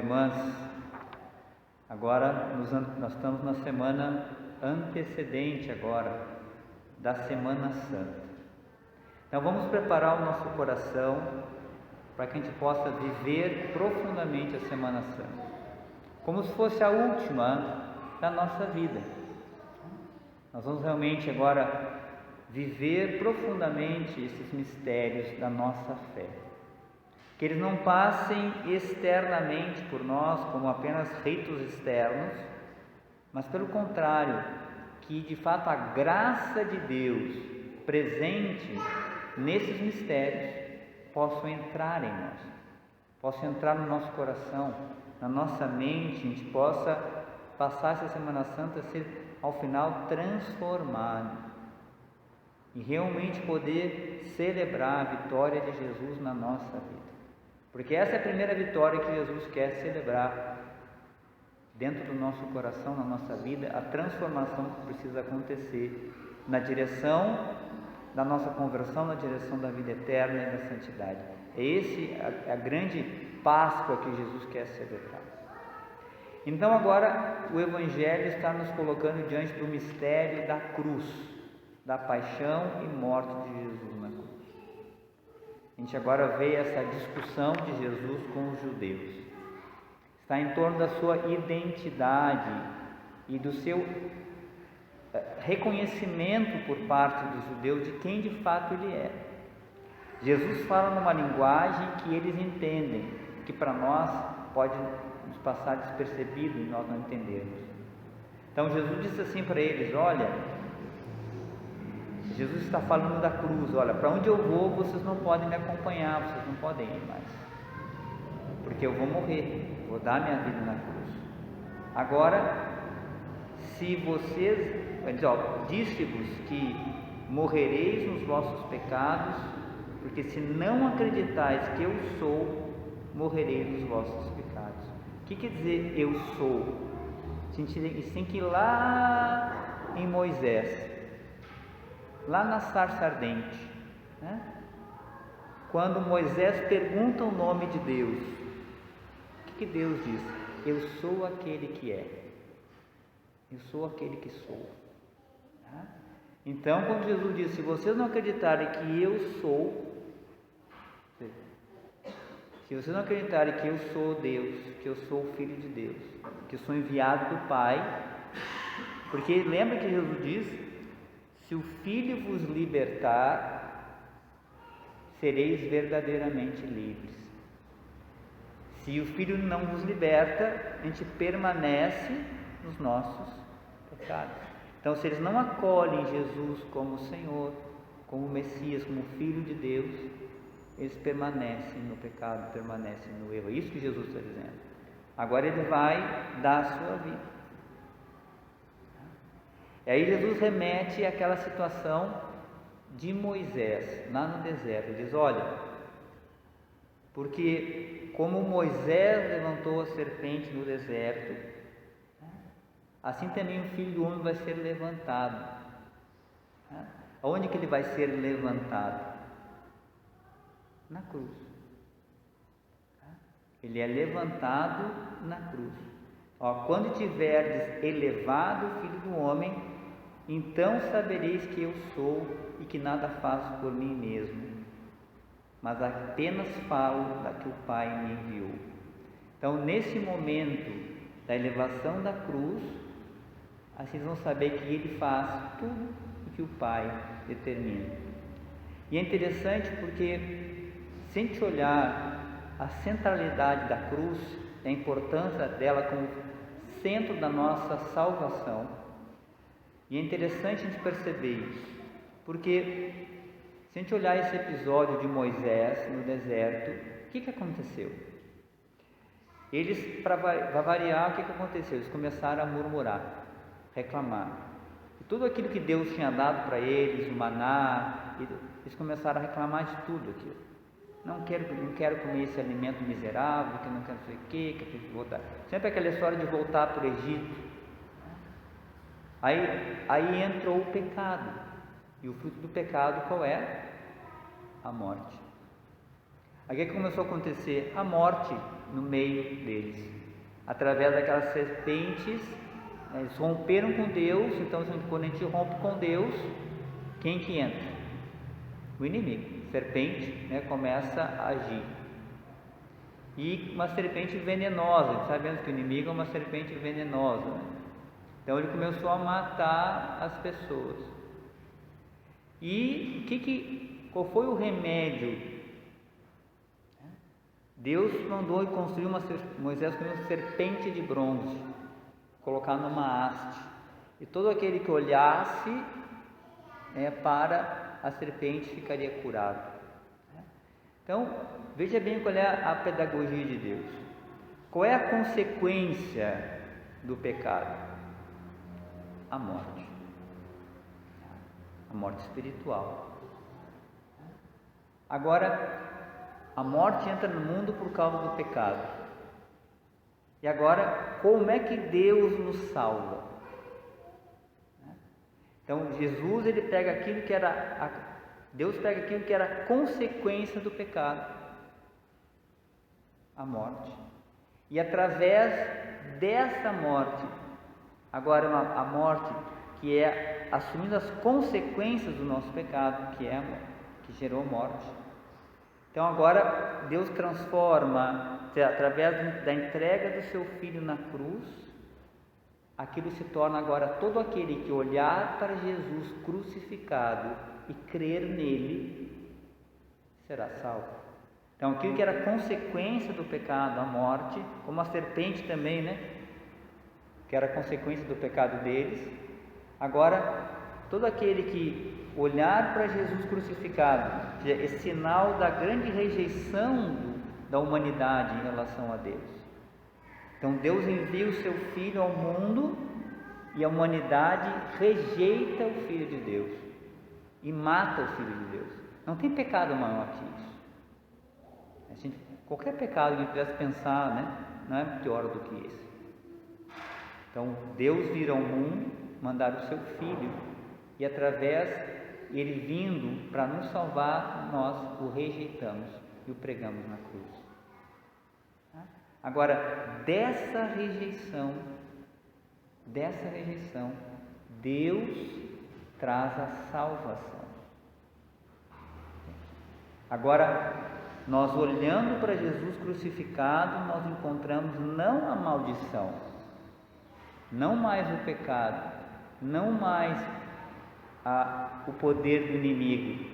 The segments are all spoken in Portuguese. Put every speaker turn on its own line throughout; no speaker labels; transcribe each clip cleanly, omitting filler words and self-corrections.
irmãs, agora nós estamos na semana antecedente agora da Semana Santa. Então vamos preparar o nosso coração para que a gente possa viver profundamente a Semana Santa, como se fosse a última da nossa vida. Nós vamos realmente agora viver profundamente esses mistérios da nossa fé. Que eles não passem externamente por nós como apenas ritos externos, mas pelo contrário, que de fato a graça de Deus presente nesses mistérios possam entrar em nós, possam entrar no nosso coração, na nossa mente, a gente possa passar essa Semana Santa ser ao final transformado e realmente poder celebrar a vitória de Jesus na nossa vida. Porque essa é a primeira vitória que Jesus quer celebrar dentro do nosso coração, na nossa vida, a transformação que precisa acontecer na direção da nossa conversão, na direção da vida eterna e da santidade. É a grande Páscoa que Jesus quer celebrar. Então agora o Evangelho está nos colocando diante do mistério da cruz, da paixão e morte de Jesus na cruz. A gente agora vê essa discussão de Jesus com os judeus. Está em torno da sua identidade e do seu reconhecimento por parte dos judeus de quem de fato ele é. Jesus fala numa linguagem que eles entendem, que para nós pode nos passar despercebido e nós não entendermos. Então Jesus disse assim para eles: olha, Jesus está falando da cruz, olha, para onde eu vou vocês não podem me acompanhar, vocês não podem ir mais, porque eu vou morrer, vou dar minha vida na cruz. Agora, se vocês, disse-vos que morrereis nos vossos pecados, porque se não acreditais que eu sou, morrereis nos vossos pecados. O que quer dizer eu sou? A gente tem que ir lá em Moisés, lá na sarça ardente, né? Quando Moisés pergunta o nome de Deus, o que Deus diz? Eu sou aquele que é, eu sou aquele que sou. Tá? Então, quando Jesus diz: se vocês não acreditarem que eu sou, se vocês não acreditarem que eu sou Deus, que eu sou o Filho de Deus, que eu sou enviado do Pai, porque lembra que Jesus diz: se o Filho vos libertar, sereis verdadeiramente livres. Se o Filho não vos liberta, a gente permanece nos nossos pecados. Então, se eles não acolhem Jesus como Senhor, como Messias, como Filho de Deus, eles permanecem no pecado, permanecem no erro. É isso que Jesus está dizendo. Agora ele vai dar a sua vida. E aí Jesus remete àquela situação de Moisés, lá no deserto. Ele diz: olha, porque como Moisés levantou a serpente no deserto, assim também o Filho do Homem vai ser levantado. Aonde que ele vai ser levantado? Na cruz. Ele é levantado na cruz. Quando tiverdes elevado o Filho do Homem, então sabereis que eu sou e que nada faço por mim mesmo, mas apenas falo da que o Pai me enviou. Então, nesse momento da elevação da cruz, vocês vão saber que Ele faz tudo o que o Pai determina. E é interessante porque, se a gente olhar a centralidade da cruz, a importância dela como centro da nossa salvação, e é interessante a gente perceber isso, porque se a gente olhar esse episódio de Moisés no deserto, o que aconteceu? Eles, para variar, o que aconteceu? Eles começaram a murmurar, reclamar. E tudo aquilo que Deus tinha dado para eles, o maná, eles começaram a reclamar de tudo aquilo. Não quero comer esse alimento miserável, que não quero sei o que eu tenho que voltar. Sempre aquela história de voltar para o Egito. Aí entrou o pecado. E o fruto do pecado qual é? A morte. Aí o que começou a acontecer? A morte no meio deles, através daquelas serpentes. Eles romperam com Deus. Então, quando a gente rompe com Deus, quem que entra? O inimigo. Serpente, né, começa a agir. E uma serpente venenosa. Sabemos que o inimigo é uma serpente venenosa, né? Então ele começou a matar as pessoas. E qual foi o remédio? Deus mandou construir Moisés construiu uma serpente de bronze, colocar numa haste, e todo aquele que olhasse para a serpente ficaria curado. Então, veja bem qual é a pedagogia de Deus. Qual é a consequência do pecado? A morte. A morte espiritual. Agora, a morte entra no mundo por causa do pecado. E agora, como é que Deus nos salva? Então, Jesus, ele pega aquilo que era Deus pega aquilo que era consequência do pecado, a morte. E através dessa morte, agora a morte que é assumindo as consequências do nosso pecado, que gerou morte. Então agora Deus transforma, através da entrega do seu Filho na cruz, aquilo se torna agora todo aquele que olhar para Jesus crucificado e crer nele, será salvo. Então aquilo que era consequência do pecado, a morte, como a serpente também, né? Que era consequência do pecado deles, agora todo aquele que olhar para Jesus crucificado, é sinal da grande rejeição da humanidade em relação a Deus. Então Deus envia o seu Filho ao mundo e a humanidade rejeita o Filho de Deus e mata o Filho de Deus. Não tem pecado maior que isso. Qualquer pecado que a gente pudesse pensar, né, não é pior do que esse. Então Deus vir ao mundo, mandar o seu Filho, e através ele vindo para nos salvar, nós o rejeitamos e o pregamos na cruz. Agora, dessa rejeição, Deus traz a salvação. Agora, nós olhando para Jesus crucificado, nós encontramos não a maldição, não mais o pecado, não mais o poder do inimigo,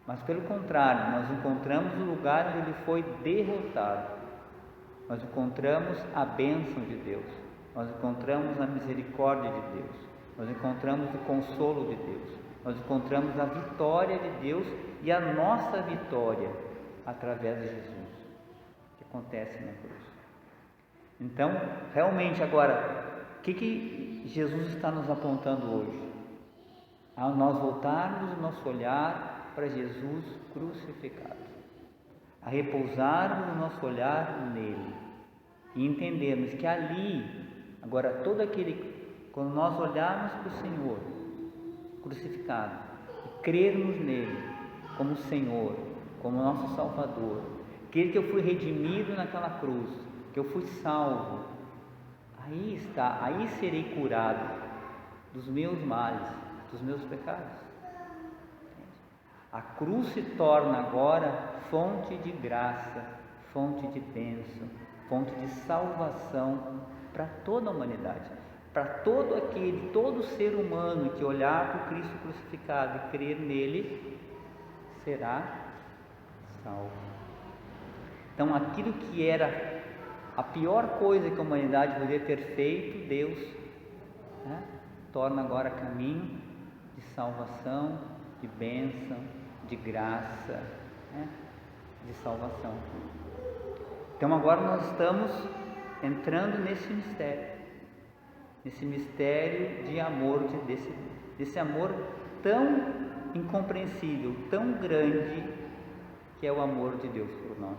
mas pelo contrário, nós encontramos o lugar onde ele foi derrotado. Nós encontramos a bênção de Deus, nós encontramos a misericórdia de Deus, nós encontramos o consolo de Deus, nós encontramos a vitória de Deus e a nossa vitória através de Jesus, que acontece na cruz. Então, realmente agora, o que Jesus está nos apontando hoje? A nós voltarmos o nosso olhar para Jesus crucificado, a repousarmos o nosso olhar nele e entendermos que ali, agora quando nós olharmos para o Senhor crucificado e crermos nele como Senhor, como nosso Salvador, que eu fui redimido naquela cruz, que eu fui salvo, aí serei curado dos meus males, dos meus pecados. A cruz se torna agora fonte de graça, fonte de bênção, fonte de salvação para toda a humanidade, para todo ser humano que olhar para o Cristo crucificado e crer nele, será salvo. Então aquilo que era a pior coisa que a humanidade poderia ter feito, Deus torna agora caminho de salvação, de bênção, de graça, de salvação. Então agora nós estamos entrando nesse mistério de amor, desse amor tão incompreensível, tão grande, que é o amor de Deus por nós,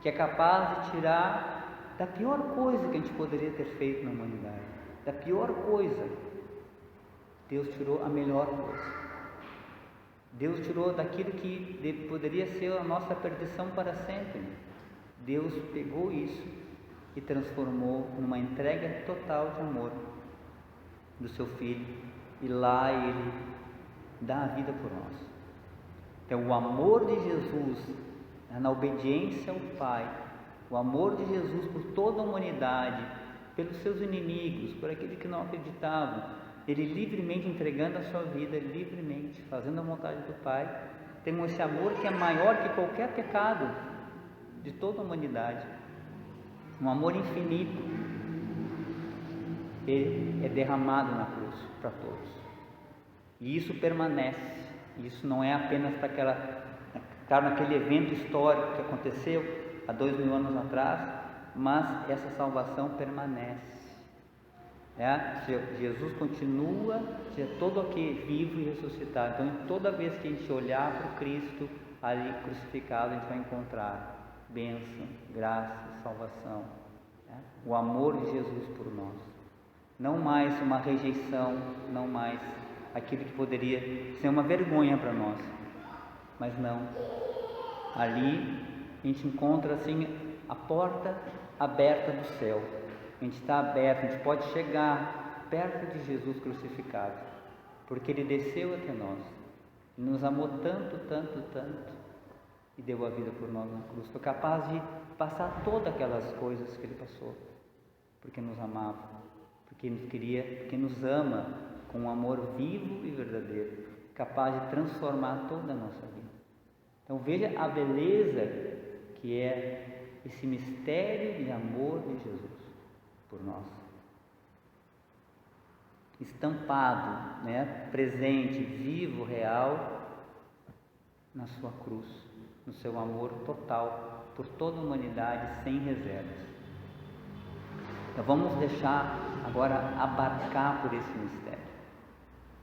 que é capaz de tirar da pior coisa que a gente poderia ter feito na humanidade, da pior coisa, Deus tirou a melhor coisa. Deus tirou daquilo que poderia ser a nossa perdição para sempre. Deus pegou isso e transformou numa entrega total de amor do seu Filho, e lá Ele dá a vida por nós. Então o amor de Jesus na obediência ao Pai, o amor de Jesus por toda a humanidade, pelos seus inimigos, por aqueles que não acreditavam, Ele livremente entregando a sua vida, livremente fazendo a vontade do Pai, tem esse amor que é maior que qualquer pecado de toda a humanidade, um amor infinito. Ele é derramado na cruz para todos, e isso permanece. Isso não é apenas para naquele evento histórico que aconteceu há 2000 anos atrás, mas essa salvação permanece. Jesus continua todo aqui vivo e ressuscitado. Então, toda vez que a gente olhar para o Cristo ali crucificado, a gente vai encontrar bênção, graça, salvação, o amor de Jesus por nós. Não mais uma rejeição, não mais aquilo que poderia ser uma vergonha para nós, mas não. Ali a gente encontra assim a porta aberta do céu. A gente está aberto, a gente pode chegar perto de Jesus crucificado, porque Ele desceu até nós, nos amou tanto, tanto, tanto, e deu a vida por nós na cruz. Foi capaz de passar todas aquelas coisas que Ele passou, porque nos amava, porque nos queria, porque nos ama com um amor vivo e verdadeiro, capaz de transformar toda a nossa vida. Então veja a beleza que é esse mistério de amor de Jesus por nós, estampado, presente, vivo, real na sua cruz, no seu amor total por toda a humanidade, sem reservas. Então vamos deixar agora abarcar por esse mistério,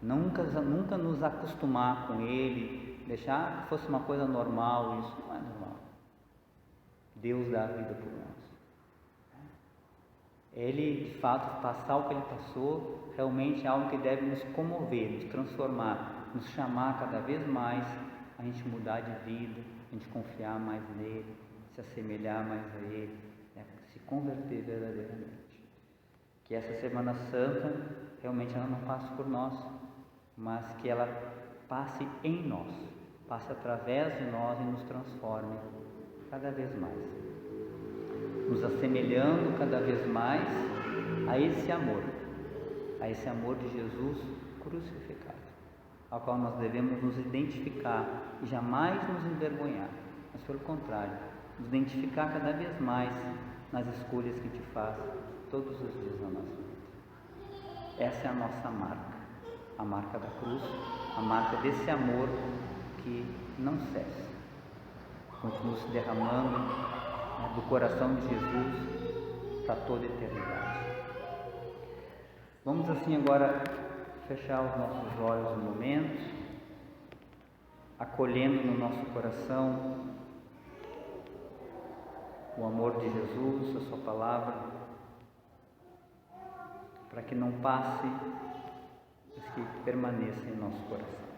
nunca nos acostumar com ele, deixar que fosse uma coisa normal. Isso não é normal. Deus dá a vida por nós. Ele, de fato, passar o que Ele passou, realmente é algo que deve nos comover, nos transformar, nos chamar cada vez mais a gente mudar de vida, a gente confiar mais nele, se assemelhar mais a Ele, se converter verdadeiramente. Que essa Semana Santa realmente ela não passe por nós, mas que ela passe em nós, passe através de nós e nos transforme cada vez mais, nos assemelhando cada vez mais a esse amor de Jesus crucificado, ao qual nós devemos nos identificar e jamais nos envergonhar, mas pelo contrário, nos identificar cada vez mais nas escolhas que te faz todos os dias na nossa vida. Essa é a nossa marca, a marca da cruz, a marca desse amor que não cessa, continua se derramando do coração de Jesus para toda a eternidade. Vamos assim agora fechar os nossos olhos um momento, acolhendo no nosso coração o amor de Jesus, a sua palavra, para que não passe, mas que permaneça em nosso coração.